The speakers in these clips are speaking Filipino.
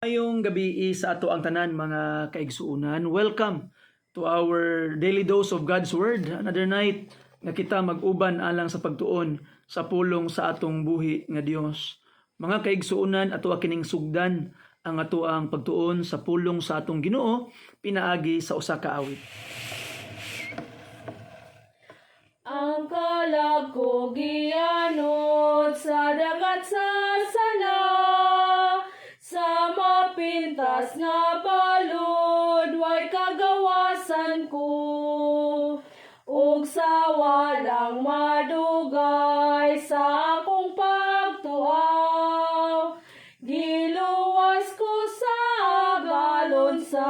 Ngayong gabi sa ato ang tanan mga kaigsuunan. Welcome to our daily dose of God's Word. Another night nga kita mag-uban alang sa pagtuon sa pulong sa atong buhi nga Dios. Mga kaigsuunan, ato kining sugdan ang ato ang pagtuon sa pulong sa atong Ginoo pinaagi sa usa ka awit. Ang kalag ko gianod sa dagat sa sala, sa mapintas nga balod, way kagawasan ko. Ug sa walang madugay sa akong pagtuaw, giluwas ko sa galon sa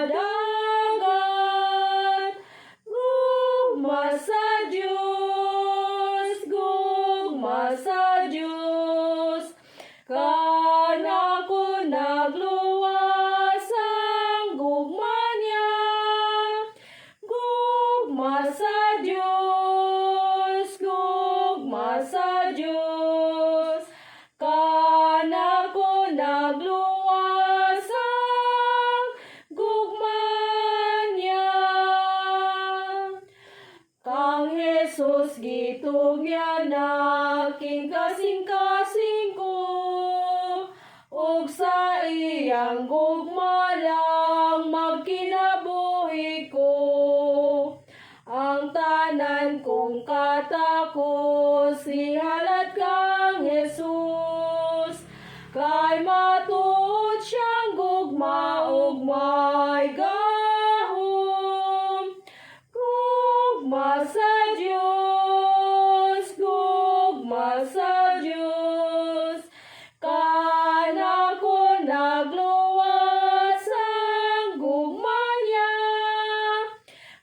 dagat. Gugma sa Diyos, gugma sa Diyos, kana ko nagluwas ang gugma niya. Gugma sa Diyos, gugma sa Diyos, kana ko nagluwas ang gugma niya. Kang Jesus gitugyan na king kasing-kasing ko, ug sa iyang gugma lang magkinabuhi ko. Ang tanan kong katakos ihalat kang Jesus, kay matuod siyang gugma ug may gahom. Gugma sa Diyos, gugma sa Diyos, kana ko nagluwas ang gugma niya.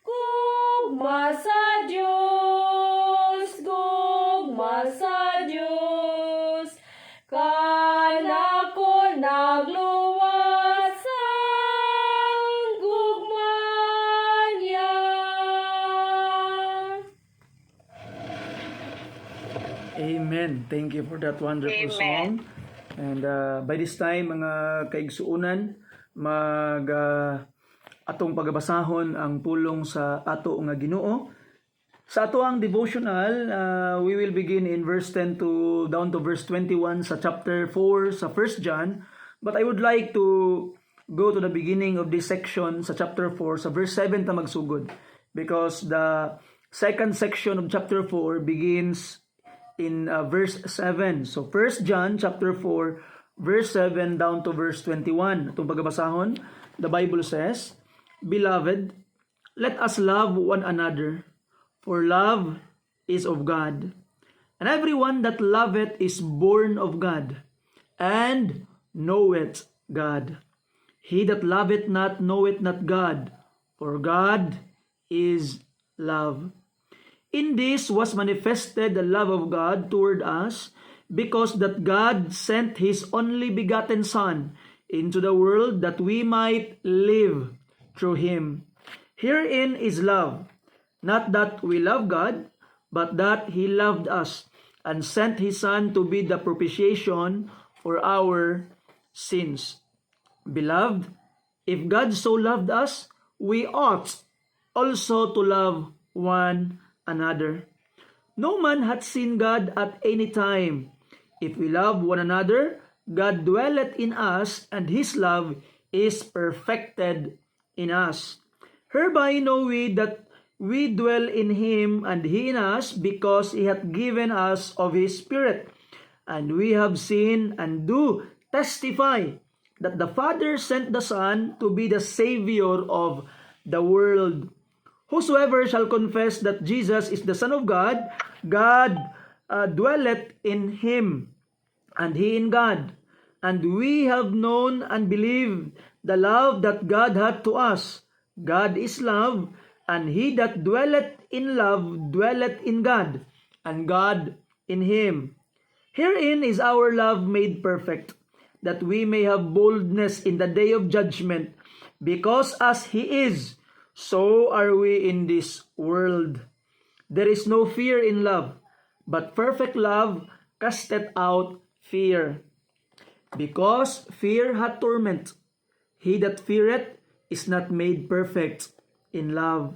Gugma sa Diyos, gugma sa Diyos, kana ko nagluwas ang gugma niya. Amen. Thank you for that wonderful song. And by this time, mga kaigsuunan, atong pagbasahon ang pulong sa ato nga Ginoo. Sa ato ang devotional, we will begin in verse 10 to down to verse 21 sa chapter 4 sa 1 John. But I would like to go to the beginning of this section sa chapter 4 sa verse 7 ta magsugod, because the second section of chapter 4 begins in verse 7. So 1 John chapter 4 verse 7 down to verse 21. Itong pagbasahon, the Bible says, "Beloved, let us love one another, for love is of God. And everyone that loveth is born of God, and knoweth God. He that loveth not knoweth not God, for God is love. In this was manifested the love of God toward us, because that God sent His only begotten Son into the world that we might live through Him. Herein is love, not that we love God, but that He loved us, and sent His Son to be the propitiation for our sins. Beloved, if God so loved us, we ought also to love one another. No man hath seen God at any time. If we love one another, God dwelleth in us, and His love is perfected in us. Hereby know we that we dwell in Him, and He in us, because He hath given us of His Spirit. And we have seen and do testify that the Father sent the Son to be the Savior of the world. Whosoever shall confess that Jesus is the Son of God, God dwelleth in Him, and He in God. And we have known and believed the love that God hath to us. God is love, and he that dwelleth in love dwelleth in God, and God in him. Herein is our love made perfect, that we may have boldness in the day of judgment, because as He is, so are we in this world. There is no fear in love, but perfect love casteth out fear. Because fear hath torment. He that feareth is not made perfect in love.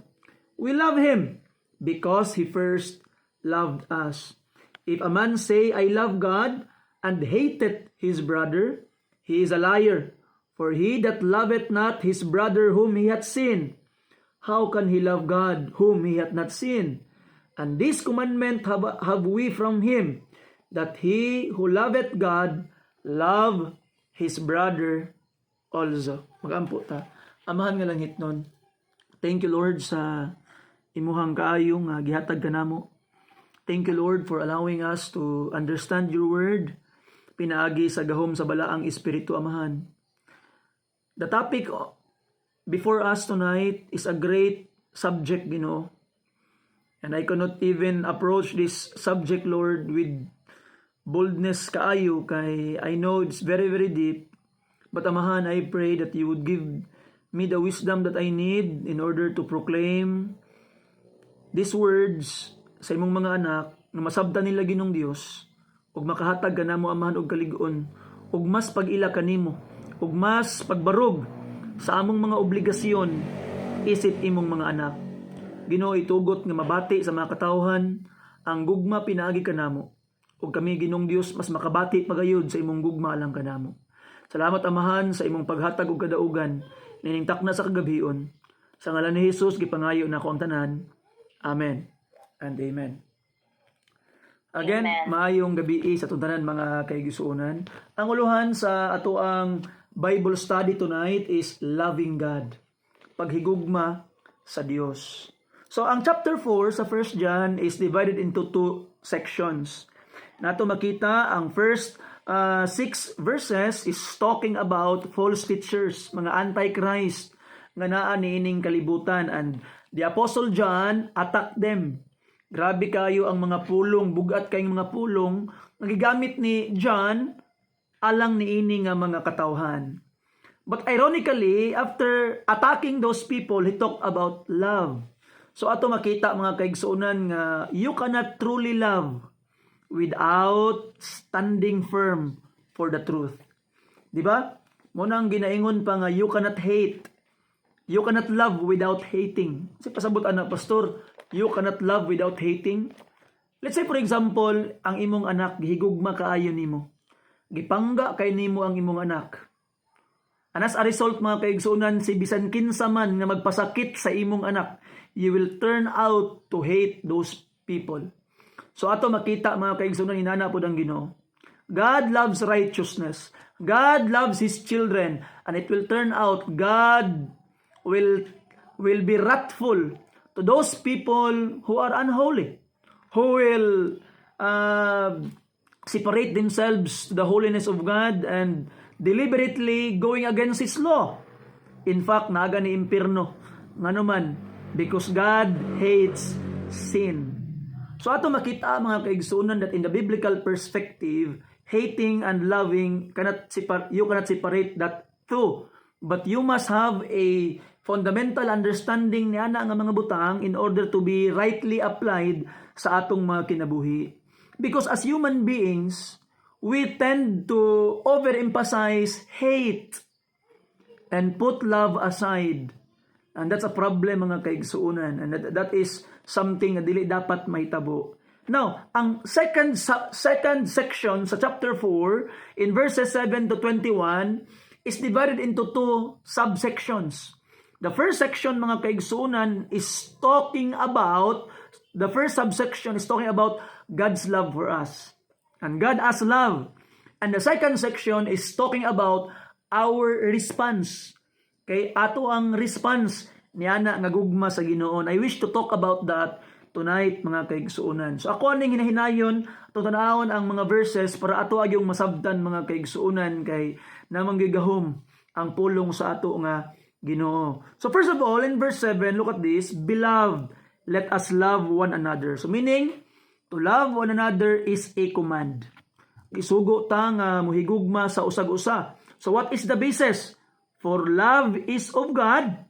We love him because he first loved us. If a man say, I love God, and hateth his brother, he is a liar. For he that loveth not his brother whom he hath seen, how can he love God whom he hath not seen? And this commandment have we from him, that he who loveth God love his brother also. Magampo ta. Amahan nga langit nun. Thank you, Lord, sa imuhang kaayo nga gihatag kanamo. Thank you, Lord, for allowing us to understand your word. Pinaagi sa gahom sa balaang espiritu, Amahan. The topic before us tonight is a great subject, Ginoo. And I cannot even approach this subject, Lord, with boldness kaayo, kay I know it's very, very deep. But Amahan, I pray that you would give me the wisdom that I need in order to proclaim these words sa imong mga anak na masabtan nila Ginong Dios, ug makahatag kanamo, Amahan, og kaligon, ug mas pag-ila kanimo, ug mas pagbarog sa among mga obligasyon isip imong mga anak. Ginoo, itugot nga mabati sa mga katawhan ang gugma pinaagi kanamo, ug kami Ginong Dios mas makabati pagayod sa imong gugma alang kanamo. Salamat, Amahan, sa imong paghatag og kadaugan nining takna sa kagabion. Sa ngalan ni Jesus gipangayo nako ang tanan. Amen and amen. Again, Amen. maayong gabi sa tuntanan mga kaigsuonan. Ang uluhan sa ato ang Bible study tonight is loving God. Paghigugma sa Dios. So ang chapter 4 sa 1 John is divided into two sections. Nato makita ang first 6 verses is talking about false teachers, mga antichrist nga naa niining kalibutan, and the Apostle John attack them. Grabe kayo ang mga pulong, bugat kayong mga pulong nagigamit ni John alang niini nga mga katawhan. But ironically, after attacking those people, he talked about love. So ato makita mga kaigsuonan nga you cannot truly love without standing firm for the truth. Di ba? Muna ang ginaingon pa nga you cannot hate. You cannot love without hating. Kasi pasabot anak, pastor, you cannot love without hating. Let's say for example, ang imong anak gihigugma kaayo nimo. Gipangga kay nimo ang imong anak. And as a result mga kaigsuonan, si bisan kinsa man nga magpasakit sa imong anak, you will turn out to hate those people. So ato makita mga kaigsuonan, inana pod ang Ginoo. God loves righteousness. God loves His children, and it will turn out God will be wrathful to those people who are unholy, who will separate themselves to the holiness of God and deliberately going against His law. In fact, naga ni impierno ngano man, because God hates sin. So ato makita mga kaigsuonan that in the biblical perspective, hating and loving you cannot separate that two. But you must have a fundamental understanding niya na nga mga butang in order to be rightly applied sa atong mga kinabuhi. Because as human beings, we tend to overemphasize hate and put love aside. And that's a problem mga kaigsuonan. And that is something na dili dapat mahitabo. Now, ang second section sa chapter 4 in verses 7 to 21 is divided into two subsections. The first section mga kaigsuonan is talking about, the first subsection is talking about God's love for us. And God as love. And the second section is talking about our response. Kay ato ang response niana nga gugma sa Ginoon. I wish to talk about that tonight mga kaigsuonan. So ako aning hinahinayon, tutanawon ang mga verses para ato agyong masabtan mga kaigsuonan kay namang gigahom ang pulong sa ato nga Ginoo. So first of all, in verse 7, look at this, beloved, let us love one another. So meaning, to love one another is a command. Isugo ta nga muhigugma sa usag-usa. So what is the basis? For love is of God,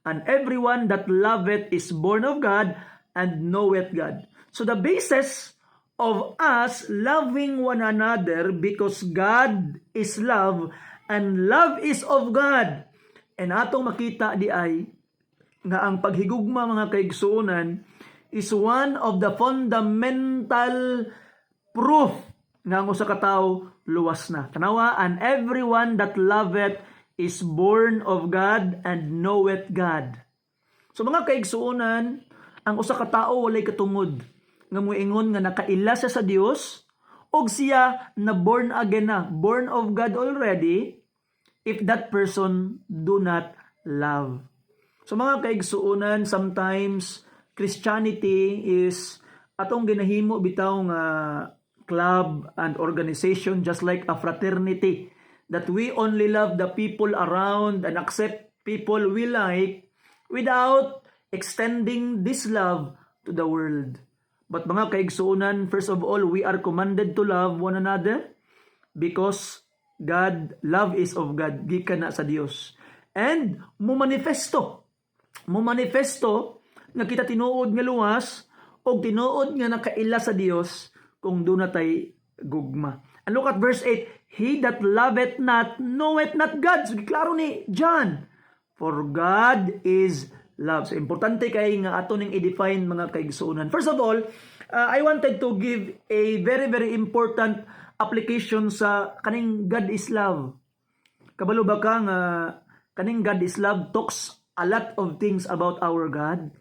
and everyone that loveth is born of God and knoweth God. So the basis of us loving one another because God is love and love is of God. And atong makita di ay nga ang paghigugma mga kaigsuonan is one of the fundamental proof nga ang usa ka tawo luwas na. Tanawa, and everyone that loveth is born of God and knoweth God. So mga kaigsuonan, ang usa ka tawo walay katungod nga moingon nga nakaila siya sa Dios og siya na born again na, born of God already, if that person do not love. So mga kaigsuonan, sometimes Christianity is atong ginahimo bitaw nga club and organization, just like a fraternity, that we only love the people around and accept people we like without extending this love to the world. But mga kaigsuonan, first of all, we are commanded to love one another because love is of God, gikan na sa Dios. And mumanifesto nga kita tinuod nga luwas o tinuod nga nakaila sa Dios kung doon natay gugma. And look at verse 8, he that loveth not knoweth not God. So klaro ni John, for God is love. So importante kay nga ato ning i-define mga kaigsuonan. First of all, I wanted to give a very very important application sa kaning God is love. Kabalo ba ka nga kaning God is love talks a lot of things about our God.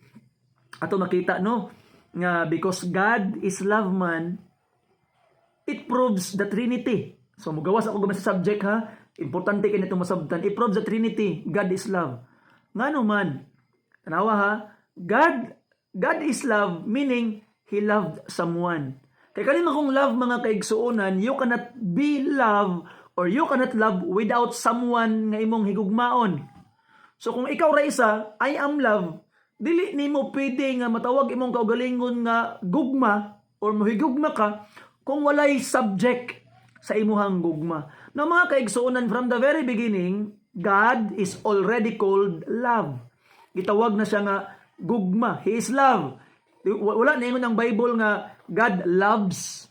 Ato makita no nga because God is love man, it proves the Trinity. So mugawas ako gamay sa subject ha. Importante kay nitong masabtan. It proves the Trinity. God is love. Ngano man? Tanawa ha. God is love meaning He loved someone. Kaya kanima kung love mga kaigsuonan, you cannot be love or you cannot love without someone nga imong higugmaon. So kung ikaw ra isa, I am love, dili nimo pwede nga matawag imong kaugalingon nga gugma or mohigugma ka kung walay subject sa imuhang gugma. Na mga kaigsuonan, from the very beginning, God is already called love. Gitawag na siya nga gugma. He is love. Wala na ingon ang Bible nga God loves.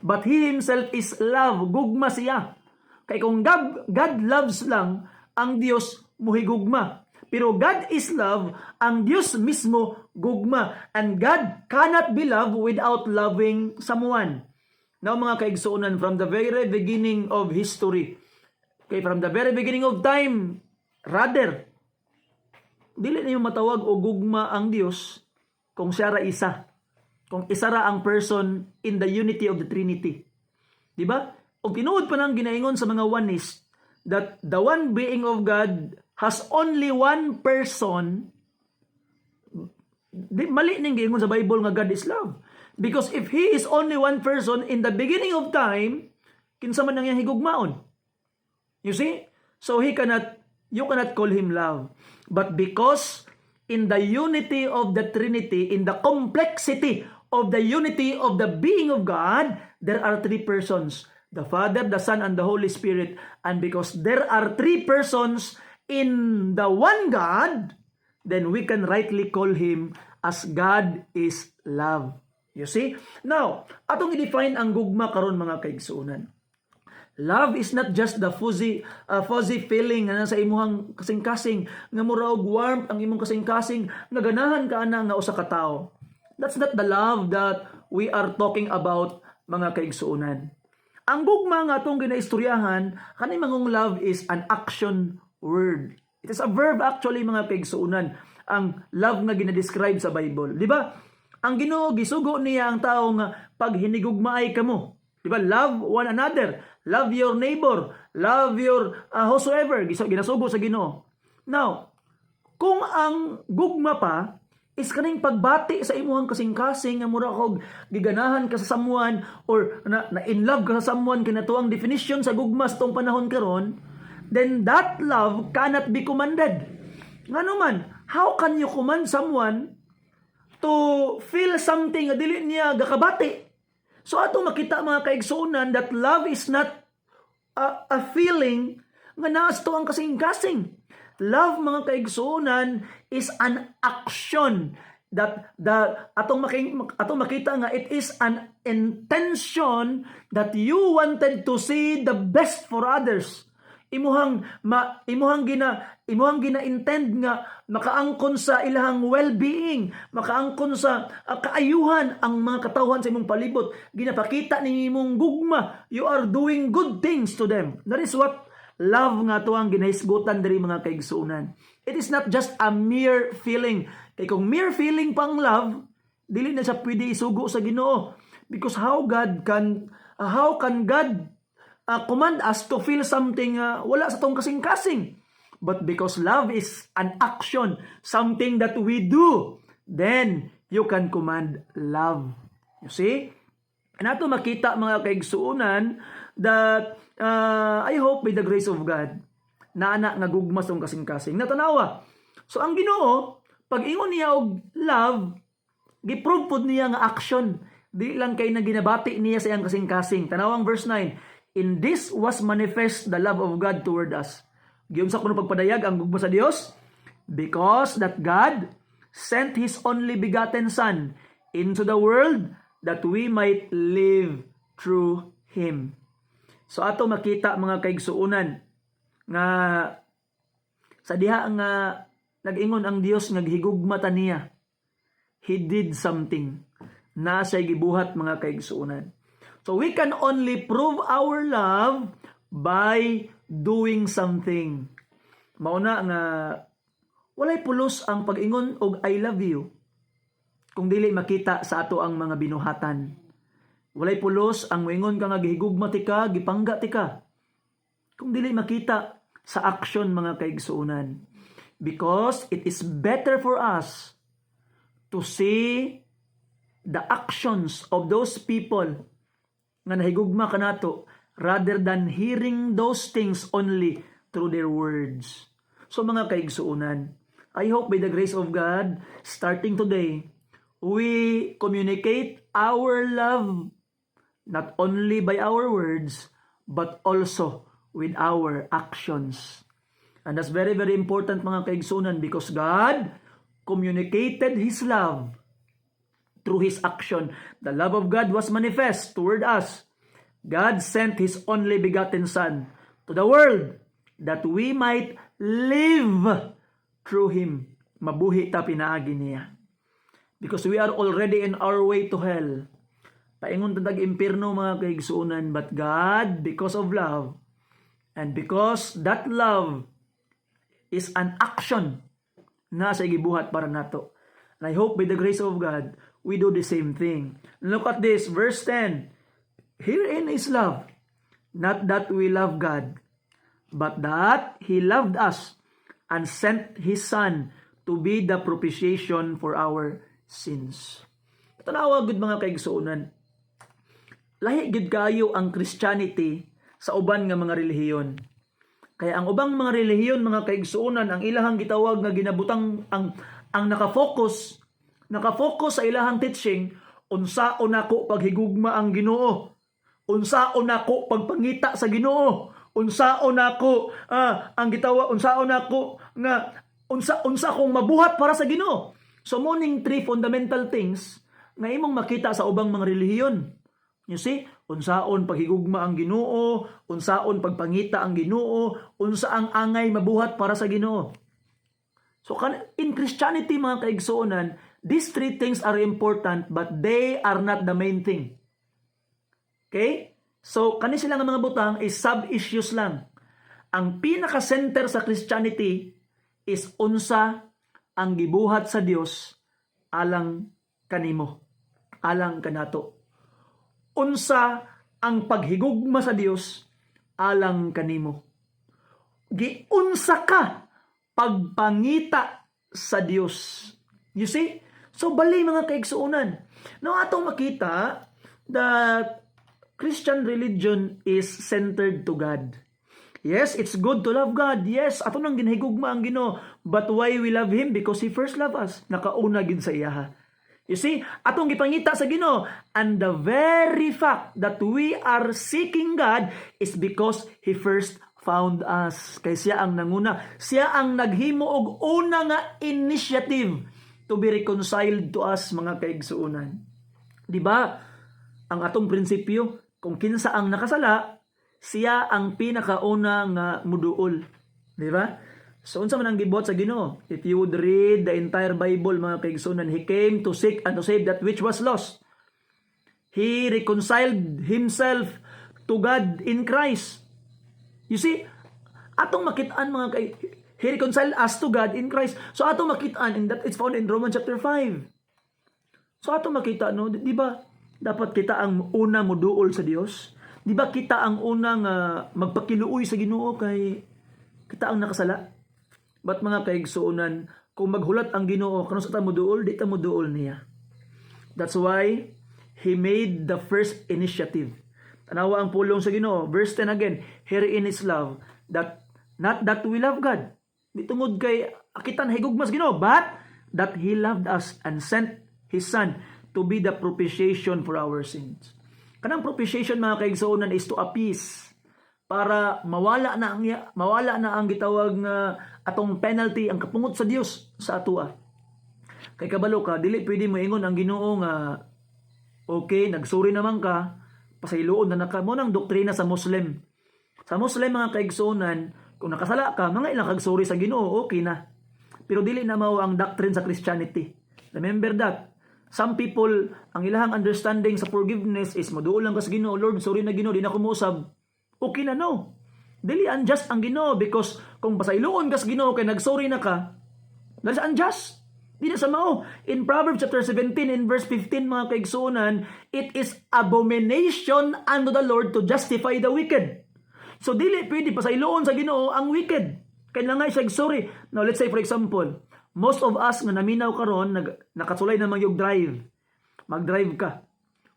But He Himself is love. Gugma siya. Kaya kung God loves lang, ang Diyos muhigugma. Pero God is love, ang Diyos mismo gugma. And God cannot be loved without loving someone. Now mga kaigsuonan, from the very beginning of history, okay, from the very beginning of time, rather, dili niyo matawag o gugma ang Dios kung siya ra isa. Kung isa ra ang person in the unity of the Trinity. Di ba? O tinuod pa nang ginaingon sa mga oneness that the one being of God has only one person. Mali ning giingon sa Bible nga God is love. Because if He is only one person in the beginning of time, kinsa man nang iyang higugmaon? You see? So you cannot call Him love. But because in the unity of the Trinity, in the complexity of the unity of the being of God, there are three persons. The Father, the Son, and the Holy Spirit. And because there are three persons in the one God, then we can rightly call Him as God is love. You see? Now, atong i-define ang gugma karon mga kaigsuonan. Love is not just the fuzzy feeling na sa imuhang kasing-kasing nga mura og warmth ang imong kasing-kasing nga ganahan ka ana nga usa ka tawo. That's not the love that we are talking about mga kaigsuonan. Ang gugma nga atong ginaistoryahan, kani mangong love is an action word. It is a verb actually mga kaigsuonan. Ang love nga ginadescribe sa Bible, di ba? Ang Ginoo gisugo niya ang tao nga pag hinigugmaay kamo. Di ba? Love one another. Love your neighbor. Love your whosoever. Ginasugo sa Ginoo. Now, kung ang gugma pa is kaning pagbati sa imuhang kasing-kasing nga mura kog giganahan ka sa someone or na in love ka sa someone kinatuang definition sa gugma sa tong panahon karon, then that love cannot be commanded. Ngano man, how can you command someone to feel something nga dili niya gakabati? So ato makita mga kaigsuonan that love is not a feeling nga naas to ang kasing-kasing. Love mga kaigsuonan is an action. atong makita nga it is an intention that you wanted to see the best for others. Imuhang gina-intend nga makaangkon sa ilahang well-being, makaangkon sa kaayuhan ang mga katawhan sa imong palibot. Ginapakita ni imong gugma, you are doing good things to them. That is what love nga to ang ginahisgutan diri mga kaigsuonan. It is not just a mere feeling. Kay kung mere feeling pang love, dili na siya pwede isugo sa Ginoo. Because how can God command us to feel something wala sa tong kasing-kasing? But because love is an action, something that we do, then you can command love. You see? And ato makita mga kaigsuonan that I hope by the grace of God na anak nga gugmas tong kasing-kasing natanawa. So ang Ginoo, pag ingon niya og love, giprove pod niya nga action. Di lang kay na ginabati niya sa iyang kasing-kasing. Tanawang verse 9, in this was manifest the love of God toward us. Giunsa kuno pagpadayag ang gugma sa Dios? Because that God sent His only begotten Son into the world that we might live through Him. So ato makita mga kaigsuonan nga sa diha nga nag-ingon ang Dios nga gihigugma ta niya. He did something na say gibuhat mga kaigsuonan. So we can only prove our love by doing something. Mauna nga walay pulos ang pag-ingon og I love you kung dili makita sa ato ang mga binuhatan. Walay pulos ang moingon ka nga gihigugma ti ka, gipangga ti ka kung dili makita sa action mga kaigsuonan. Because it is better for us to see the actions of those people nga nahigugma kanato rather than hearing those things only through their words. So mga kaigsuonan, I hope by the grace of God, starting today, we communicate our love not only by our words, but also with our actions. And that's very, very important mga kaigsuonan because God communicated His love through His action. The love of God was manifest toward us. God sent His only begotten Son to the world that we might live through Him. Mabuhi ta pinaagi niya. Because we are already in our way to hell. Paingon ta impierno mga kaigsuonan, but God, because of love, and because that love is an action na sa gibuhat para nato. And I hope by the grace of God, we do the same thing. Look at this, verse 10. Herein is love, not that we love God, but that He loved us and sent His Son to be the propitiation for our sins. Tanawa gud mga kaigsuonan, lahi gid kayo ang Christianity sa uban nga mga relihiyon. Kaya ang ubang mga relihiyon, mga kaigsuonan, ang ilahang gitawag nga ginabutang ang nakafocus sa ilahang teaching, unsaon nako paghigugma ang Ginoo, unsaon nako pagpangita sa Ginoo, unsaon nako ang gitawag, unsaon nako nga unsa kong mabuhat para sa Ginoo. So morning three fundamental things nga imong makita sa ubang mga relihiyon. You see, unsaon paghigugma ang Ginoo, unsaon pagpangita ang Ginoo, unsa ang angay mabuhat para sa Ginoo. So in Christianity mga kaigsuonan, these three things are important but they are not the main thing. Okay? So kani sila nga mga butang is sub-issues lang. Ang pinaka-center sa Christianity is unsa ang gibuhat sa Dios alang kanimo, alang kanato. Unsa ang paghigugma sa Dios alang kanimo. Giunsa ka pagpangita sa Dios. You see? So bali mga kaigsuonan. Now atong makita that Christian religion is centered to God. Yes, it's good to love God. Yes, ato nang ginhigugma ang Ginoo. But why we love Him? Because He first loved us. Nakauna gid sa iyaha. You see, atong gipangita sa Ginoo, and the very fact that we are seeking God is because He first found us. Kay siya ang nanguna, siya ang naghimo og una nga initiative to be reconciled to us, mga kaigsuunan. Di ba? Ang atong prinsipyo, kung kinsa ang nakasala, siya ang pinakauna nga muduol. Di ba? So, unsa man ang gibuhat sa Ginoo? If you would read the entire Bible, mga kaigsuunan, He came to seek and to save that which was lost. He reconciled Himself to God in Christ. You see, atong makitaan mga He reconciled us to God in Christ. So atong makitaan, and that it's found in Romans chapter 5. So atong makita, no, di ba, dapat kita ang una mo duol sa Dios? Di ba kita ang unang magpakiluoy sa Ginoo kay kita ang nakasala? But mga kaigsuunan, kung maghulat ang Ginoo kano sa ta mo duol, di ta mo duol niya. That's why He made the first initiative. Tanawa ang pulong sa Ginoo. Verse 10 again, herein is love, that not that we love God. Di tungod kay akitan higugmas Ginoo, but that He loved us and sent His Son to be the propitiation for our sins. Kanang propitiation, mga kaigsuunan, is to appease, para mawala na ang gitawag nga atong penalty, ang kapungot sa Dios sa atua. Kay kabalo ka, dili pwede mo ingon ang Ginoo nga okay, nagsuri naman ka, pasayloon na naka mo nang doktrina sa Muslim. Sa Muslim, mga kaigsuunan, kung nakasala ka, mga ilang kagsuri sa Ginoo, okay na. Pero dili na mao ang doctrine sa Christianity. Remember that. Some people, ang ilahang understanding sa forgiveness is maduol lang ka sa Ginoo, Lord, sorry na Ginoo, di na ko musab. Okay na, no. Dili unjust ang Ginoo, because kung pasayloon ka sa Ginoo kay nagsorry na ka, that is unjust. Di na sa mao. In Proverbs chapter 17 in verse 15, mga kaigsuunan, it is abomination unto the Lord to justify the wicked. So dili pwede pasayloon sa Ginoo ang wicked. Kailangan siya sorry. Now let's say for example, most of us nga naminaw karon nakasulay na mag drive. Mag-drive ka.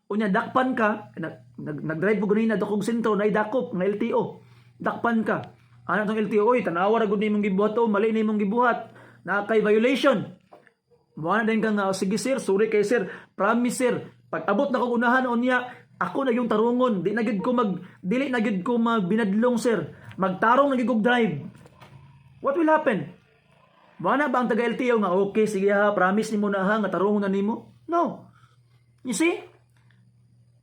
Unya dakpan ka, nag-drive mo ganina dakong sentro na idakop nga LTO. Dakpan ka. Ano tong LTO? Oy, tanawa ra gud nimong gibuhat o mali nimong gibuhat. Na kay violation. Mo na din ka nga, sige sir, sorry kay sir. Promise sir, pag abot na kong unahan unya, ako na yung tarungon. Dili na gid ko magbinadlong sir. Magtarong na gid kog drive. What will happen? Wala ba ang taga-LTO nga, okay, sige ha, promise ni mo na ha, nga tarungon na nimo? No. You see?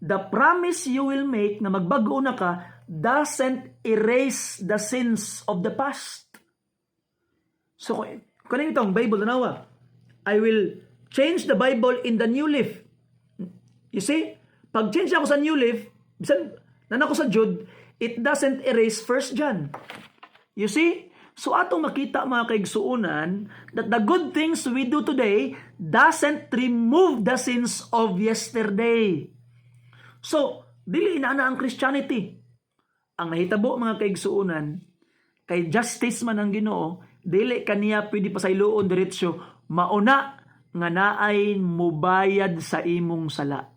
The promise you will make na magbago na ka doesn't erase the sins of the past. So, kung itong Bible, tanawa, I will change the Bible in the new leaf. You see? Pag change ako sa new leaf, bisan nan ako sa Jude, it doesn't erase 1 John. You see? So atong makita, mga kaigsuunan, that the good things we do today doesn't remove the sins of yesterday. So, dili na ang Christianity. Ang nahitabo, mga kaigsuunan, kay justice man ang Ginoo, dili kaniya pwede pasayloon diretsyo, mauna nga naay mubayad sa imong sala.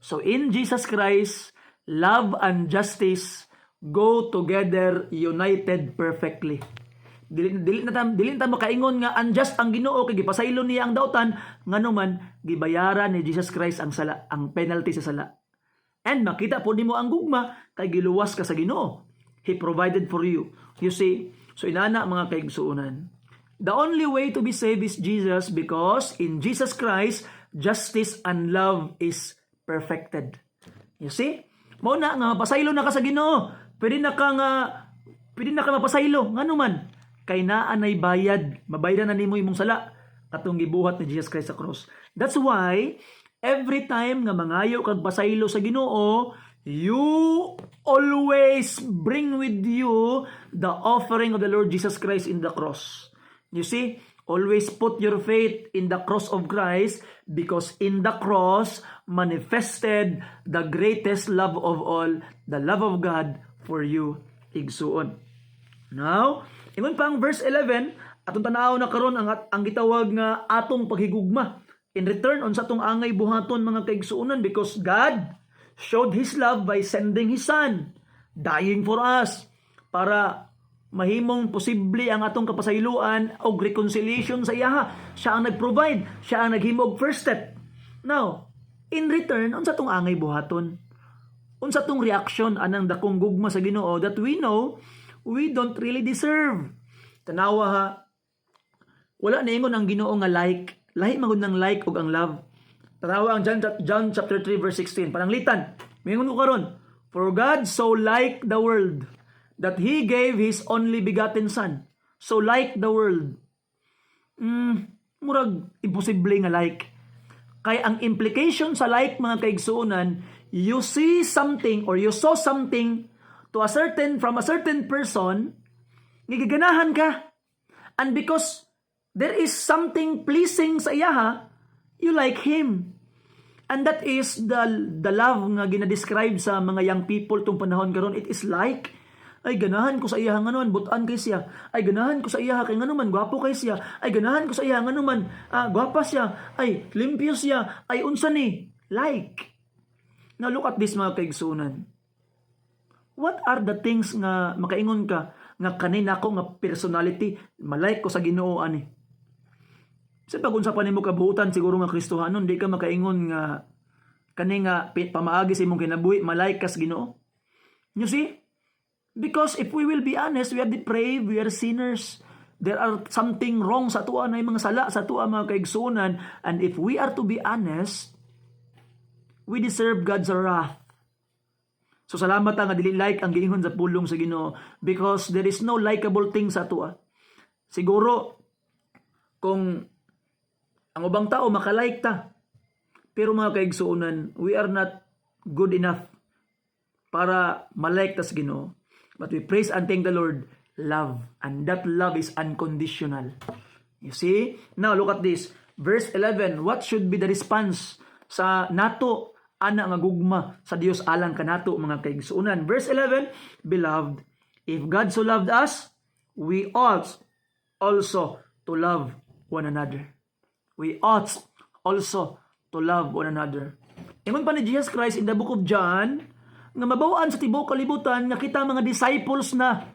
So in Jesus Christ, love and justice go together, united perfectly. Dili na makaingon nga unjust ang Ginoo kay gipasaylo niya ang dautan, nganuman gibayaran ni Jesus Christ ang sala, ang penalty sa sala. And makita po nimo ang gugma kay giluwas ka sa Ginoo. He provided for you. You see, so inana, mga kaigsuunan, the only way to be saved is Jesus, because in Jesus Christ, justice and love is perfected. You see? Mao na nga mapasaylo na ka sa Ginoo. Pwede na ka mapasaylo. Ngano man? Kay naa nay bayad. Mabayaran na nimo imong sala atong gibuhat ni Jesus Christ sa cross. That's why every time nga mangayo kag pasaylo sa Ginoo, you always bring with you the offering of the Lord Jesus Christ in the cross. You see, always put your faith in the cross of Christ, because in the cross manifested the greatest love of all, the love of God for you, igsuon. Now, ingon pa ang verse 11, atong tanaw na karon ang gitawag nga atong paghigugma. In return on sa atong angay buhaton, mga kaigsuonan, because God showed His love by sending His Son, dying for us, para mahimong posible ang atong kapasayloan o reconciliation sa iya. Siya ang nag-provide, siya ang naghimog first step. Now, in return, unsa tong angay buhaton? Unsa tong reaction anang dakong gugma sa Ginoo that we know we don't really deserve? Tanawa ha, wala na ingon ang Ginoo nga like. Lahi magud ng like ug ang love. Tanawa ang John chapter 3 verse 16. Pananglitan. Mingon ko karon. For God so liked the world that He gave His only begotten Son. So like the world. Murag imposible nga like. Kay ang implication sa like mga kaigsuonan, you see something or you saw something from a certain person, giganahan ka. And because there is something pleasing sa iyaha, you like him. And that is the love nga ginadescribe sa mga young people tung panahon karon. It is like, ay ganahan ko sa iya nga naman, butan kay siya. Ay ganahan ko sa iya kay nga naman, gwapo kay siya. Ay ganahan ko sa iya nga naman, gwapa siya. Ay limpyo siya. Ay unsa ni? Like. Now look at this mga kaigsunan. What are the things nga makaingon ka nga kanina ko nga personality, malike ko sa Ginoo ani? Sa pag-unsa pa nimo kabuutan siguro nga Kristohanon, di ka makaingon nga kani nga pamaagi sa imong kinabuhi, malike kas Ginoo. You see? Because if we will be honest, we are depraved, we are sinners. There are something wrong sa tuwa na mga sala sa tuwa mga kaigsunan, and if we are to be honest, we deserve God's wrath. So salamat nga dili like ang giingon sa pulong sa Ginoo, because there is no likable thing sa tuwa. Siguro kung ang ubang tao makalike ta, pero mga kaigsuonan, we are not good enough para malike ta sa Ginoo. But we praise and thank the Lord, love. And that love is unconditional. You see? Now, look at this. Verse 11, what should be the response sa nato, ana nga gugma sa Dios alang kanato mga kaigsuonan? Verse 11, beloved, if God so loved us, we ought also to love one another. We ought also to love one another. Ingon pa ni Jesus Christ in the book of John, nga mabawaan sa tibuok kalibutan nga kita mga disciples na.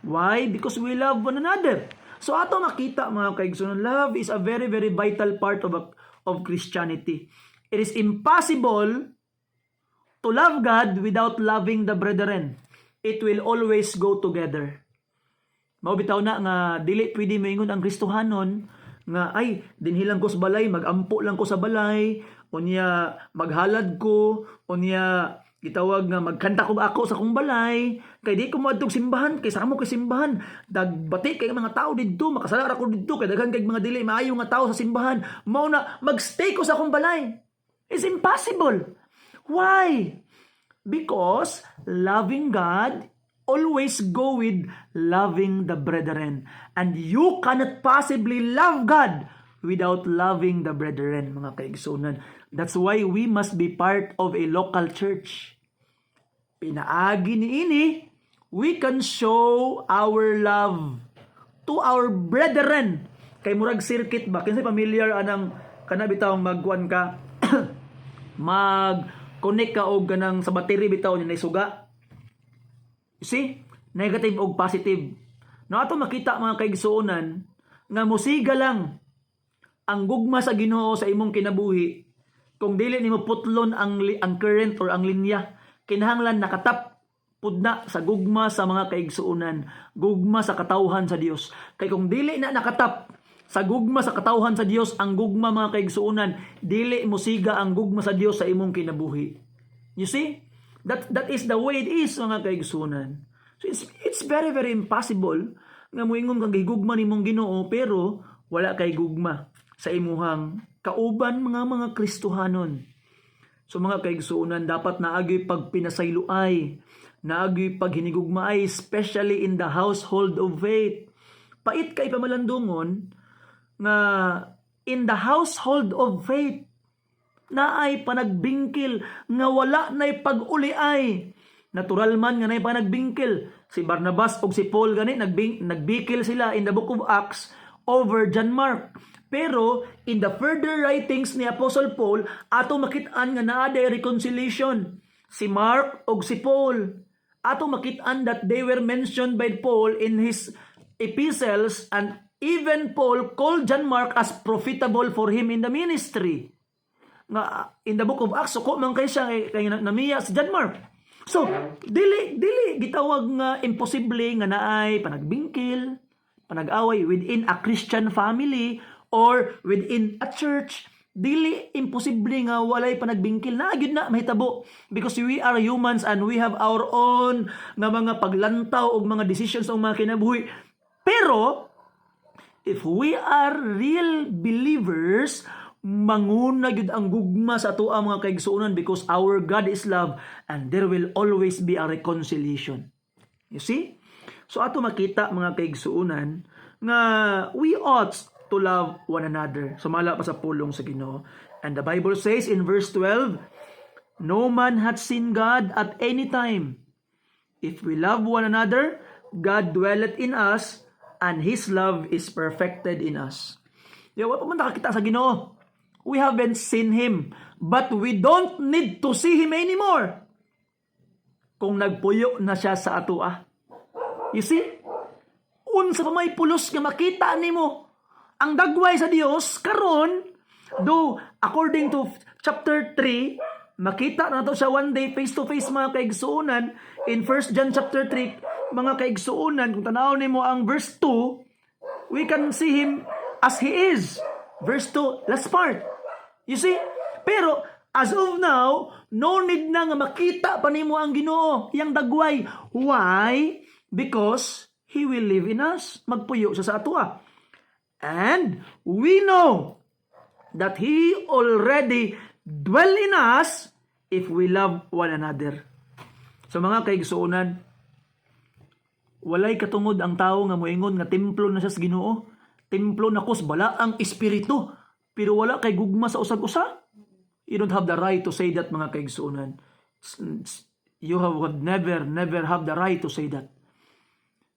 Why? Because we love one another. So ato makita mga kaigsunan, love is a very very vital part of Christianity. It is impossible to love God without loving the brethren. It will always go together. Mao bitaw na nga dili pwede maingon ang Kristohanon nga ay dinhilang ko sa balay, magampo lang ko sa balay, unya maghalad ko, unya gitawag nga magkanta ko ako sa kong balay, kay di ko moadtog simbahan, kay sa amo kay simbahan, dagbati kay mga tao didto, makasala ra ko didto, kay daghan kay mga dili maayo nga tao sa simbahan, mao na magstay ko sa kong balay. It's impossible. Why? Because loving God always go with loving the brethren. And you cannot possibly love God without loving the brethren, mga kaigsunan. That's why we must be part of a local church. Pinaagi ni ini, we can show our love to our brethren. Kay murag circuit ba? Kinsay familiar anang kanabitaw magkuan ka, mag-connect ka og kanang sa battery bitaw ni suga. You see? Negative o positive. No, ato makita mga kaigsuonan nga musiga lang ang gugma sa Ginoo sa imong kinabuhi kung dili nimo putlon ang current or ang linya. Kinahanglan nakatap pud na sa gugma sa mga kaigsuonan, gugma sa katawhan sa Dios. Kay kung dili na nakatap sa gugma sa katawhan sa Dios, ang gugma mga kaigsuonan, dili musiga ang gugma sa Dios sa imong kinabuhi. You see? That is the way it is mga kaigsuonan. So it's very very impossible nga moingon kang gigugma nimong Ginoo pero wala kay gugma sa imuhang kauban mga Kristohanon. So mga kaigsuonan, dapat naagi pagpinasayloay, naagi paghinigugmaay, especially in the household of faith. Pait kay pamalandungon nga in the household of faith naay panagbingkil nga wala nay pag-uliay. Natural man nga nay panagbingkil. Si Barnabas ug si Paul gani nagbikil sila in the book of Acts over John Mark. Pero in the further writings ni Apostle Paul, ato makit-an nga naa day reconciliation. Si Mark ug si Paul, ato makit-an that they were mentioned by Paul in his epistles, and even Paul called John Mark as profitable for him in the ministry. Nga in the book of Acts, suko man kay siya kay namiya si John Mark. So, dili gitawag nga imposible nga naay panagbingkil, panag-away within a Christian family or within a church, dili imposible nga walay panagbingkil na gyud na mahitabo, because we are humans and we have our own nga mga paglantaw og mga decisions sa mga kinabuhi. Pero if we are real believers, manguna gyud ang gugma sa ato ang mga kaigsuonan, because our God is love and there will always be a reconciliation. You see? So ato makita mga kaigsuonan nga we ought to love one another. Sumala pa sa pulong sa Ginoo. And the Bible says in verse 12, no man hath seen God at any time. If we love one another, God dwelleth in us, and His love is perfected in us. Wala pa man nakakita sa Ginoo. We haven't seen Him, but we don't need to see Him anymore. Kung nagpuyo na siya sa ato. You see? Unsa pa may pulos nga makita nimo ang dagway sa Dios karon, though according to chapter 3, makita na to siya one day face to face mga kaigsuonan in 1 John chapter 3, mga kaigsuonan, kung tanaw nimo ang verse 2, we can see Him as He is. Verse 2, last part. You see? Pero as of now, no need na nga makita pa nimo ang Ginoo, yang dagway. Why? Because He will live in us. Magpuyo siya sa ato. And we know that He already dwell in us if we love one another. So mga kaigsuonan, walay katungod ang tao nga moingon nga templo na siya sa Ginoo. Templo na kus bala ang espiritu, pero wala kay gugma sa usag-usa. You don't have the right to say that mga kaigsuonan. You would never have the right to say that.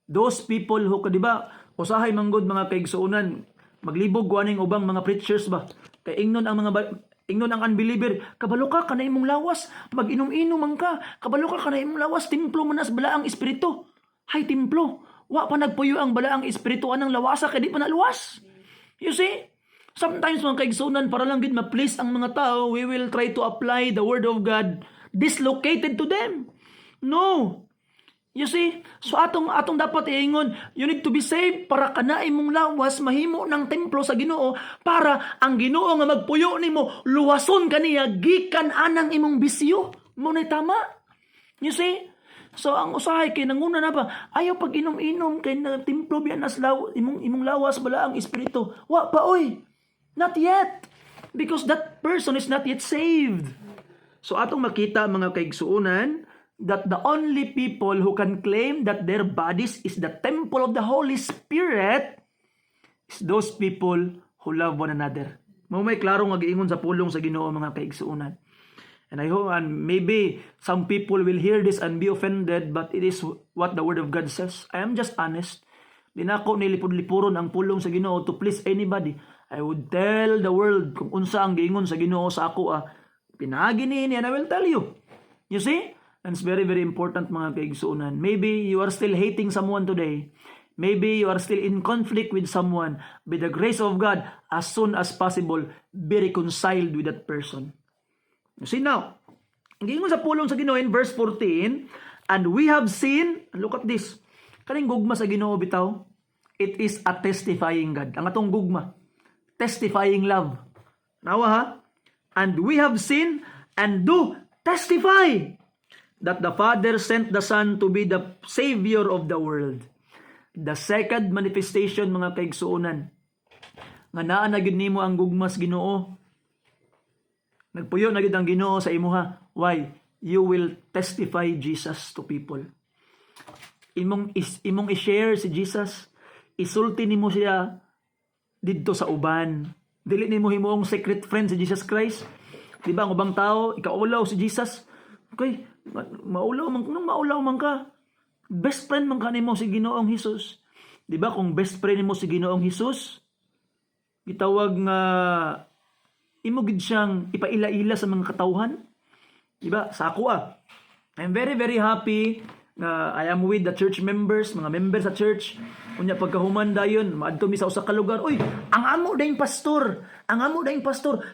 Those people who, di ba, usahay manggod mga kaigsuonan, maglibog kuaning ubang mga preachers ba? Kay ingnon ang unbeliever, kabalo ka kanay imong lawas, mag-inom-inom man ka, kabalo ka kanay imong lawas, templo manas bala ang espiritu. Hay templo, wa pa nagpuyo ang bala ang espiritu anang lawasa kay di pa naluwas. You see? Sometimes mga kaigsuonan, para lang gid ma-please ang mga tao, we will try to apply the word of God dislocated to them. No. You see? So atong dapat iingon, you need to be saved para kana imong lawas mahimo ng templo sa Ginoo, para ang Ginoo nga magpuyo nimo luwason kaniya gikan anang imong bisyo. Mo na tama. You see? So ang usahay kay nanguna na ba, ayaw pag inom-inom kay na templo biyan as imong lawas bala ang espiritu. Wa pa oy. Not yet. Because that person is not yet saved. So atong makita mga kaigsuonan that the only people who can claim that their bodies is the temple of the Holy Spirit is those people who love one another. May klaro nga giingon sa pulong sa Ginoo mga kaigsuonan. And I hope, and maybe some people will hear this and be offended, but it is what the Word of God says. I am just honest. Di na ako nilipod-lipuron ang pulong sa Ginoo to please anybody. I would tell the world kung unsa ang giingon sa Ginoo sa ako. Pinagi niya, and I will tell you. You see? And it's very, very important mga kaigsuonan. Maybe you are still hating someone today. Maybe you are still in conflict with someone. By the grace of God, as soon as possible, be reconciled with that person. You see now, giingon sa pulong sa Ginoo in verse 14, and we have seen, look at this, kaning gugma sa Ginoo bitaw, it is a testifying God. Ang atong gugma, testifying love. Nawa ha? And we have seen and do testify that the Father sent the Son to be the Savior of the world. The second manifestation mga kaigsuonan, nga naa na gyud nimo ang gugmas Ginoo. Nagpuyo na gyud ang Ginoo sa imuha. Why? You will testify Jesus to people. Imong i-share si Jesus, isulti nimo siya didto sa uban. Dili nimo himuong secret friend si Jesus Christ. Di ba ang ubang tao, ikaulaw si Jesus. Okay, maulaw man ka. Best friend man ka nimo si Ginoong Hesus. Di ba kung best friend nimo si Ginoong Hesus, gitawag nga imo gid siyang ipaila-ila sa mga katawhan. Di ba? Sa ako I'm very, very happy na I am with the church members, mga members sa church. Unya pagkahuman dayon, maadto mi sa usa ka lugar. Oy, ang amo daing pastor.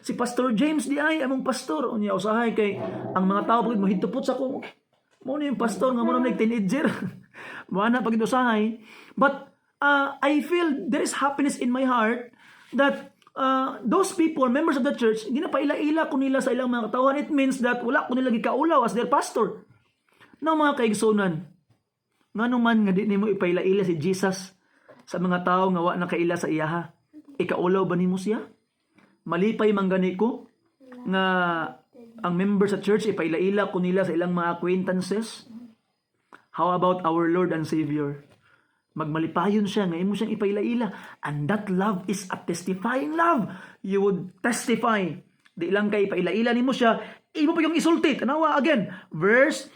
Si Pastor James di ay among pastor. Unya usahay kay ang mga tao pagid mohitupot sa ko. Mo ni yung pastor nga mo na teenager. Mo ana pagid usahay. But I feel there is happiness in my heart that those people, members of the church, hindi na paila-ila ko nila sa ilang mga katawan. It means that wala ko nila gikaulaw as their pastor. Now mga kaigsunan, nga naman nga di nimo ipaila-ila si Jesus sa mga tao nga wa nakaila sa iyaha. Ikaulaw ba nimo siya? Malipay man gani ko nga ang member sa church ipaila-ila ko nila sa ilang mga acquaintances. How about our Lord and Savior? Magmalipayon siya nga imo siyang ipaila-ila, and that love is a testifying love. You would testify. Di lang kay ipaila-ila nimo siya, imo pa yung isulti. Tanawa again, verse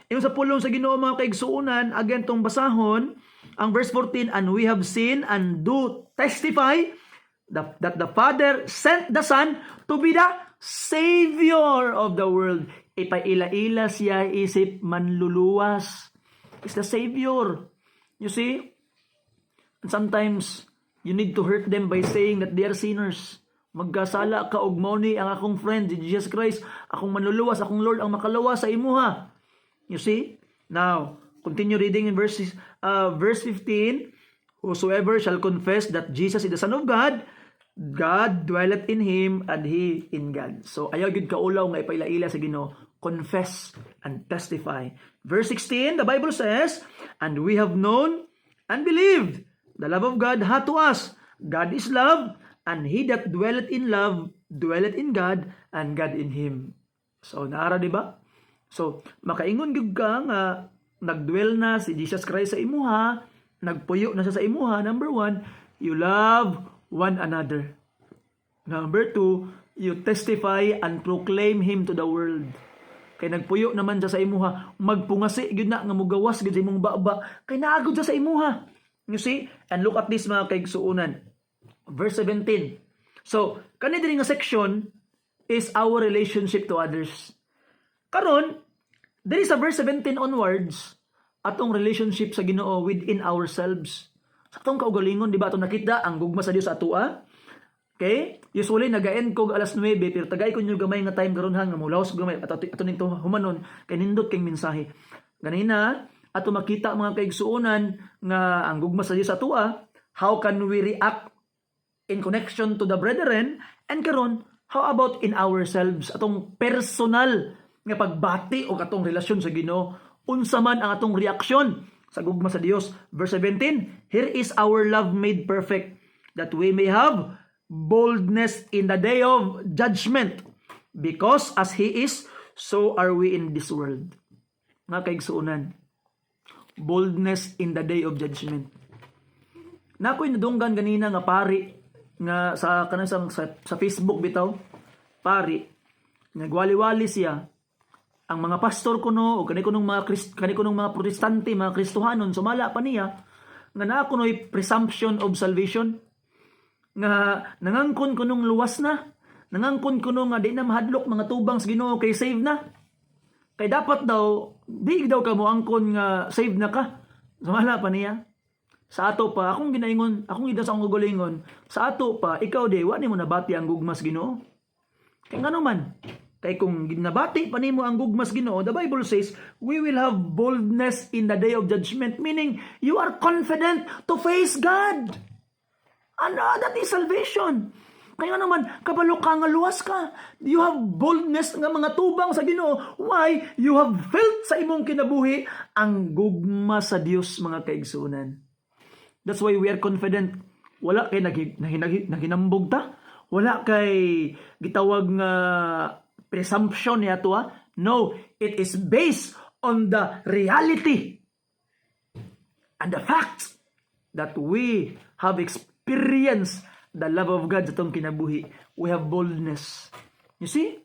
yung sa pulong sa Ginoo mga kaigsuunan, again tong basahon ang verse 14, and we have seen and do testify that the Father sent the Son to be the Savior of the world. Ipaila-ila siya isip manluluwas. Is the Savior. You see? And sometimes, you need to hurt them by saying that they are sinners. Magkasala ka og mao ni ang akong friend, Jesus Christ, akong manluluwas, akong Lord, ang makalawas sa imuha. You see? Now, continue reading in verse 15. Whosoever shall confess that Jesus is the Son of God, God dwelleth in him, and he in God. So, ayaw gid kaulaw nga ipaila-ila sa Ginoo. Confess and testify. Verse 16, the Bible says, and we have known and believed the love of God hath to us. God is love, and he that dwelleth in love dwelleth in God, and God in him. So, naara di ba? So, makaingon gyud ka nga nagdwell na si Jesus Christ sa imuha, nagpuyo na siya sa imuha. Number 1, you love one another. Number 2, you testify and proclaim him to the world. Kay nagpuyo naman siya sa imuha, magpungasi gyud na nga mugawas gyud sa imong baba, kay naagod siya sa imuha. You see? And look at this mga kaigsuunan. Verse 17. So, kani diri nga section is our relationship to others. Karon, diri sa verse 17 onwards, atong relationship sa Ginoo within ourselves. Sa atong kaugalingon, di ba atong nakita ang gugma sa Dios sa atua? Okay? Usually, nag-end ko alas 9, pero tagay ko nyo gamay nga time karon hang, mulaos ko gamay, ato nito humanon, kay nindot kayong mensahe. Ganina, ato makita mga kaigsuunan nga ang gugma sa Dios sa atua, how can we react in connection to the brethren, and karon, how about in ourselves, atong personal nga pagbati o atong relasyon sa Ginoo, unsa man ang atong reaksyon sa gugma sa Dios. Verse 17, here is our love made perfect, that we may have boldness in the day of judgment, because as He is, so are we in this world. Nga kaigsuunan, boldness in the day of judgment. Nakoy nadunggan ganina nga pari nga sa kanang sa Facebook bitaw, pari nagwali-wali siya ang mga pastor kuno o kani kunong mga protestante, mga Kristohanon, sumala pa niya nga naa kuno'y presumption of salvation, nga nangangkon kunong luwas na, nangangkon kuno nga di na mahadlok mga tubang sa Ginoo kay save na. Kay dapat daw di daw ka mo angkon nga save na ka. Sumala pa niya. Sa ato pa akong ginaingon, akong ida sa akong gugulingon, sa ato pa ikaw di wa nimo nabati ang gugmas Ginoo. Kay ngano man, kay kung ginabati pa nimo ang gugmas Ginoo, the Bible says, we will have boldness in the day of judgment, meaning you are confident to face God. And that is salvation. Kaya naman, kabalo ka nga luwas ka. You have boldness nga mga tubang sa Ginoo. Why? You have felt sa imong kinabuhi ang gugma sa Dios, mga kaigsunan. That's why we are confident. Wala kay naghinambog ta. Wala kay gitawag nga presumption niya to. No, it is based on the reality and the fact that we have experience the love of God sa itong kinabuhi. We have boldness. You see?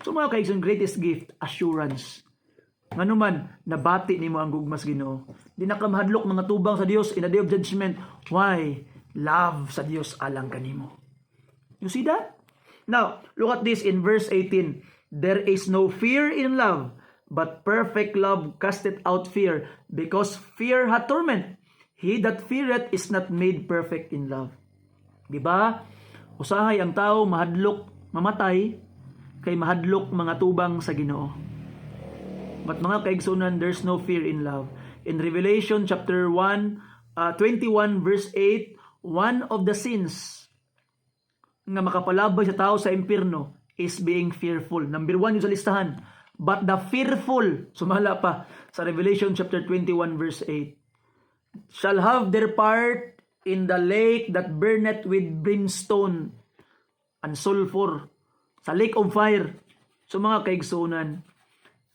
So mga kaigsoon, greatest gift, assurance. Ngano man, nabati nimo ang gugmas Ginoo. Di na ka mahadlok mga tubang sa Dios in the day of judgment. Why? Love sa Dios alang kanimo. You see that? Now, look at this in verse 18. There is no fear in love, but perfect love casteth out fear, because fear hath torment. He that feareth is not made perfect in love. Diba? Usahay ang tao mahadlok, mamatay, kay mahadlok mga tubang sa Ginoo. But mga kaigsunan, there's no fear in love. In Revelation chapter 1, 21 verse 8, one of the sins nga makapalabay sa tao sa impyerno is being fearful. Number 1 yung sa listahan. But the fearful, sumala pa sa Revelation chapter 21 verse 8, shall have their part in the lake that burneth with brimstone and sulfur, sa lake of fire. So mga kaigsunan,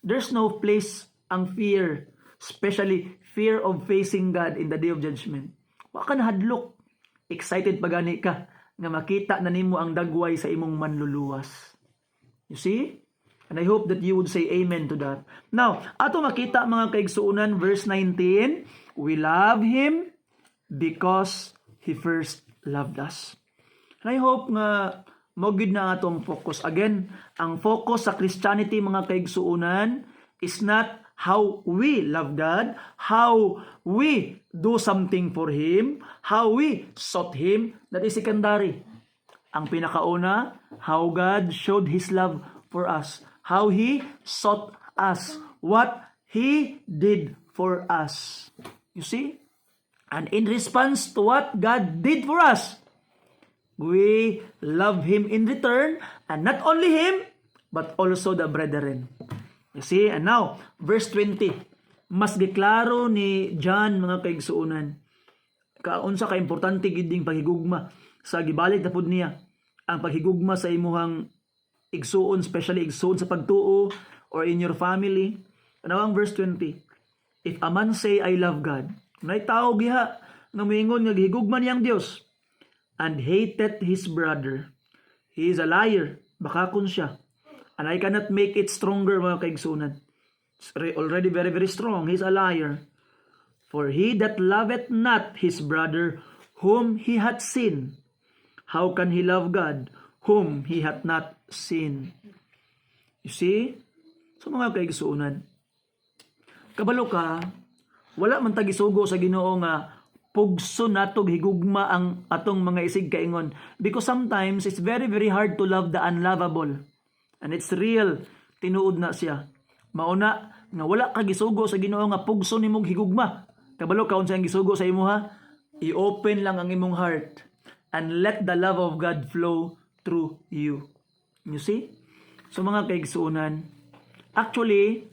there's no place ang fear, especially fear of facing God in the day of judgment. Wa ka nahadlok. Excited pa gani ka nga makita na nimo ang dagway sa imong manluluwas. You see? And I hope that you would say amen to that. Now, ato makita mga kaigsuunan, verse 19, we love Him because He first loved us. And I hope nga mogid na atong focus. Again, ang focus sa Christianity mga kaigsuunan is not how we love God, how we do something for Him, how we sought Him. That is secondary. Ang pinakauna, how God showed His love for us, how He sought us, what He did for us. You see? And in response to what God did for us, we love Him in return, and not only Him, but also the brethren. You see? And now, verse 20, mas giklaro ni John mga kaigsuunan, kaunsa ka importante giding paghigugma sa gibalik na pud niya, ang paghigugma sa imuhang igsuon, especially igsuon sa pagtuo or in your family. Ano ang verse 20? If a man say, I love God, may tao giha nga moingon nga gihigugma niyang Dios, and hated his brother, he is a liar. Bakakon siya. And I cannot make it stronger mga kaigsunan. It's already very, very strong. He's a liar. For he that loveth not his brother whom he hath seen, how can he love God whom he hath not seen? You see? So mga kaigsunan, kabalo ka, wala man tagisugo sa Ginoo nga pugso natog higugma ang atong mga isig kaingon, because sometimes it's very, very hard to love the unlovable. And it's real, tinuod na siya. Mauna, nga wala ka gisugo sa Ginoo nga pugso nimong higugma. Kabalo ka unsang gisugo sa imo ha? I-open lang ang imong heart and let the love of God flow through you. You see? So mga kaigsuunan, actually,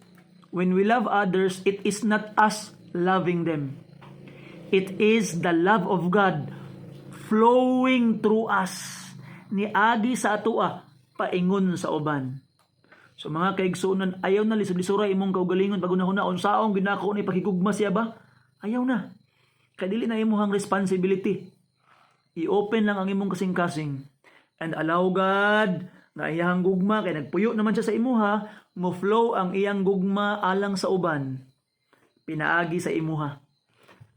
when we love others, it is not us loving them. It is the love of God flowing through us. Niagi sa atua, paingon sa uban. So mga kaigsuunan, ayaw na lisod-lisura imong kaugalingon pag unahuna unsaong ginako ni paghigugma siya ba? Ayaw na. Kadili na imong responsibility. I-open lang ang imong kasing-kasing and allow God na iyang gugma, kay nagpuyo naman siya sa imuha, mo flow ang iyang gugma alang sa uban, pinaagi sa imuha.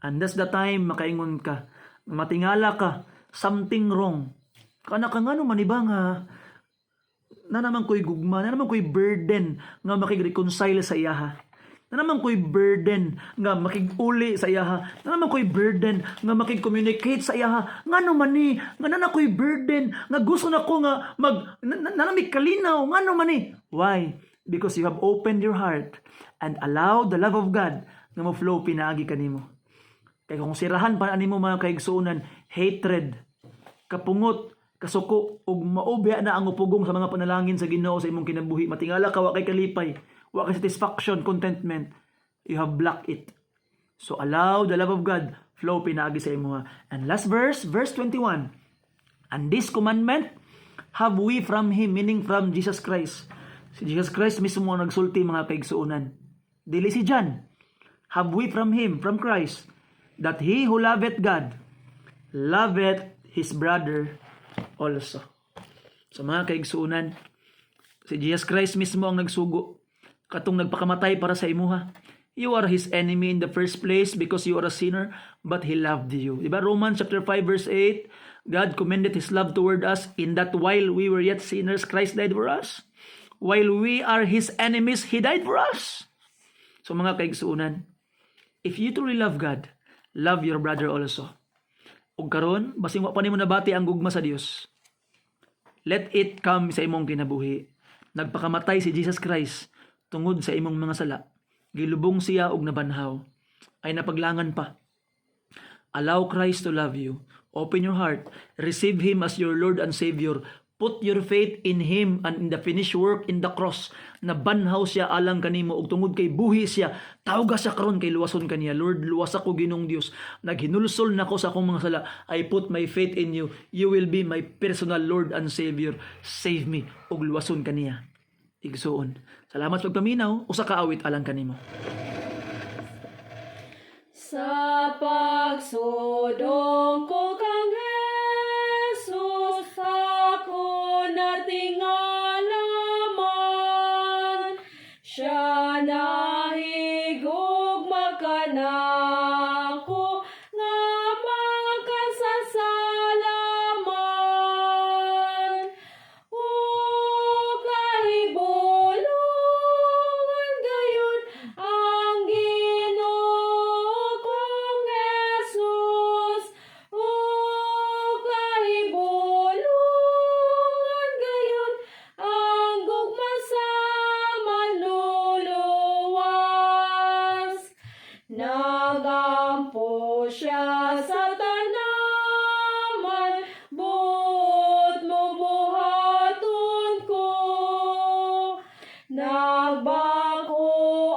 And that's the time makaingon ka, matingala ka, something wrong. Kana ka nga naman iba nga, na naman ko'y gugma, na naman ko'y burden nga makig-reconcile sa iyaha. Na naman ko'y burden nga makig-uli sa iyaha. Na naman ko'y burden nga makig-communicate sa iyaha. Nga naman ni, nga na ko'y burden nga gusto na ko nga nanamig kalinaw. Nga naman ni. Why? Because you have opened your heart and allowed the love of God nga mo-flow pinaagi kanimo. Kaya kung sirahan pa animo mga kaigsuunan, hatred, kapungot, kasuko, ug maobya na ang upugong sa mga panalangin sa Ginoo sa imong kinabuhi, matingala ka wa kay kalipay, wa kay satisfaction, contentment, you have blocked it. So allow the love of God flow pinaagi sa imo. And last verse 21. And this commandment have we from Him, meaning from Jesus Christ. Si Jesus Christ mismo ang nagsulti mga kaigsuunan. Dili si John. Have we from Him, from Christ, that he who loveth God, loveth his brother also. So mga kaigsuunan, si Jesus Christ mismo ang nagsugo, katong nagpakamatay para sa imuha. You are His enemy in the first place because you are a sinner, but He loved you. Diba? Romans chapter 5 verse 8, God commended His love toward us in that while we were yet sinners, Christ died for us. While we are His enemies, He died for us. So mga kaigsuunan, if you truly love God, love your brother also. Ug karon, basing wa pa nimo nabati ang gugma sa Dios, let it come sa imong kinabuhi. Nagpakamatay si Jesus Christ tungod sa imong mga sala. Gilubong siya og nabanhaw. Ay napaglangan pa. Allow Christ to love you. Open your heart. Receive Him as your Lord and Savior. Put your faith in Him and in the finished work in the cross. Na banhaw siya alang kanimo ug tungod kay buhi siya. Tawga siya karon kay luwason kaniya. Lord, luwas ako Ginong Dios. Naghinulsol nako sa akong mga sala. I put my faith in you. You will be my personal Lord and Savior. Save me ug luwason kaniya. Igsuon. Salamat sa pagpaminaw. Usa ka awit alang kanimo. Sa pagsudong ko kang Jesus, ako natingalaman. Siya nahigugma ka nako, nga magkasasalaman. O kahibulungan gayon ang Ginoo kong Jesus. O kahibulungan gayon ang gugma sa manluluwas. Nagampo siya sa tanaman, buot mo buhaton ko. Nagbako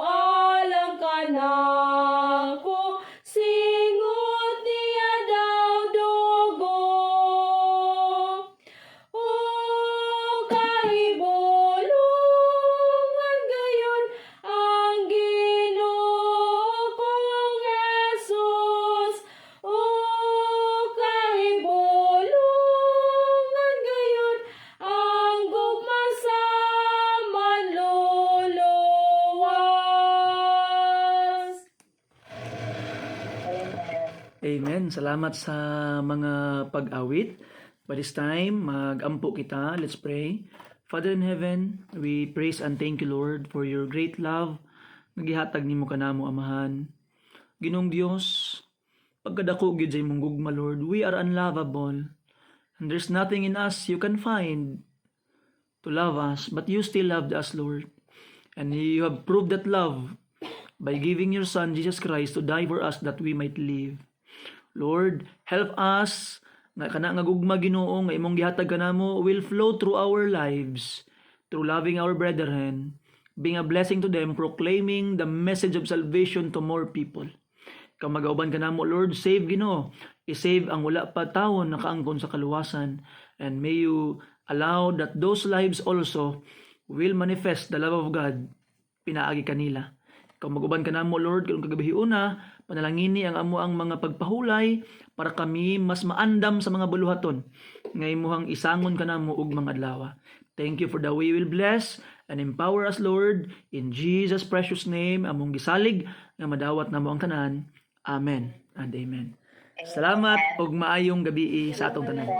alang ka nako, singot niya daw dugo. O kahibulungan gayon ang Ginoo kong Jesus. O kahibulungan gayon ang gugma sa manluluwas. Amen. Salamat sa mga pag-awit. By this time, mag-ampo kita. Let's pray. Father in heaven, we praise and thank you, Lord, for your great love. Nagihatag nimo kanamo, Amahan. Ginong Dios, pagkadako gyud sa imong gugma, Lord, we are unlovable. And there's nothing in us you can find to love us, but you still loved us, Lord. And you have proved that love by giving your Son, Jesus Christ, to die for us that we might live. Lord, help us nga kana nga gugma Ginoo nga imong gihatag kanamo will flow through our lives through loving our brethren, being a blessing to them, proclaiming the message of salvation to more people. Ikaw magauban kanamo, Lord, save Ginoo. I-save ang wala pa tawon nakaangkon sa kaluwasan, and may you allow that those lives also will manifest the love of God pinaagi kanila. Ikaw mag-uban ka namo, Lord, kung kagabi una, panalangini ang amo ang mga pagpahulay para kami mas maandam sa mga buluhaton. Ngay muhang isangon ka namo ug mga adlaw. Thank you for the way you will bless and empower us, Lord. In Jesus' precious name, among gisalig nga madawat namo ang tanan. Amen and amen. Salamat ug maayong gabi sa atong tanan.